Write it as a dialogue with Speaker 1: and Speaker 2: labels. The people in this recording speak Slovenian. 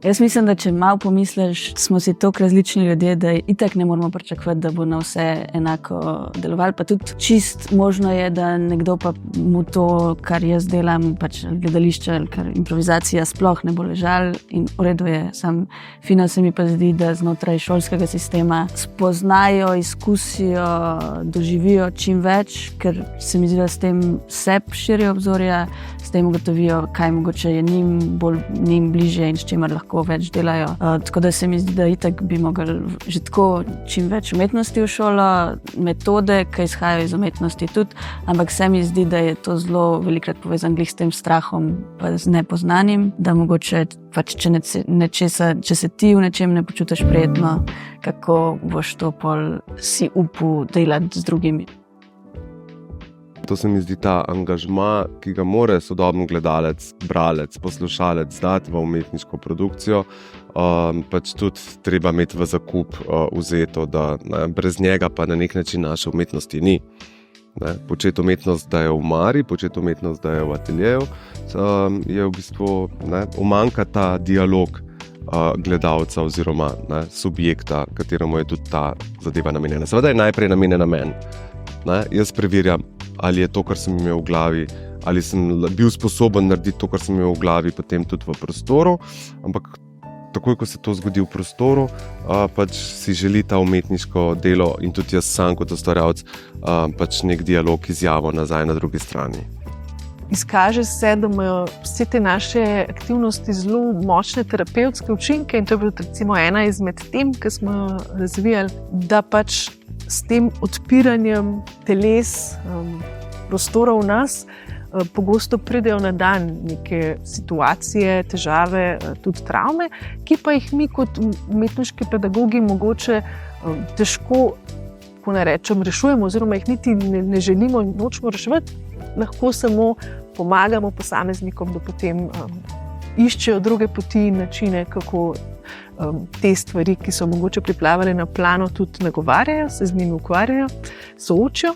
Speaker 1: Jaz mislim, da če malo pomisliš, smo si toliko različni ljudje, da itak ne moramo pričakovati, da bo na vse enako delovalo. Pa tudi čist možno je, da nekdo pa mu to, kar jaz delam, pač gledališče ali kar improvizacija sploh ne bo ležal in v redu je. Sam fino se mi pa zdi, da znotraj šolskega sistema spoznajo, izkusijo, doživijo čim več, ker se mi zdi, da s tem se širijo obzorja, s tem ugotovijo, kaj mogoče je njim bližje in s čimer lahko več delajo. Tako da se mi zdi, da itak bi mogli že tako čim več umetnosti v šolo, metode, ki izhajajo iz umetnosti tudi, ampak se mi zdi, da je to zelo velikrat povezan glih s tem strahom pa z nepoznanim, da mogoče pač, če se ti v nečem ne počutiš prijetno, kako boš to pol si upal delati z drugimi.
Speaker 2: To se mi zdi ta angažma, ki ga mora sodobni gledalec, bralec, poslušalec dati v umetniško produkcijo, pač tudi treba imeti v zakup vzeto, da brez njega pa na nek način naše umetnosti ni. Početi umetnost, da je v mari, početi umetnost, da je v ateljeju, je v bistvu umanjka ta dialog gledalca oziroma subjekta, kateremu je tudi ta zadeva namenjena. Seveda je najprej namenjena meni. Jaz preverjam, ali je to, kar sem imel v glavi, ali sem bil sposoben narediti to, kar sem imel v glavi, potem tudi v prostoru, ampak takoj, ko se to zgodi v prostoru, pač si želi ta umetniško delo in tudi jaz sam kot ustvarjalec pač nek dialog, izjavo nazaj na drugi strani.
Speaker 3: Izkaže se, da imajo vse te naše aktivnosti zelo močne terapevtske učinke in to je bila recimo ena izmed tem, ki smo jo razvijali, da pač s tem odpiranjem teles, prostorov v nas, pogosto pridejo na dan neke situacije, težave, tudi travme, ki pa jih mi kot umetniški pedagogi mogoče težko, ko ne rečem, rešujemo oziroma jih niti ne želimo in nočemo reševati, lahko samo pomagamo posameznikom, da potem iščejo druge poti in načine, kako te stvari, ki so mogoče priplavale na plano, tudi nagovarjajo, se z njimi ukvarjajo, soočijo.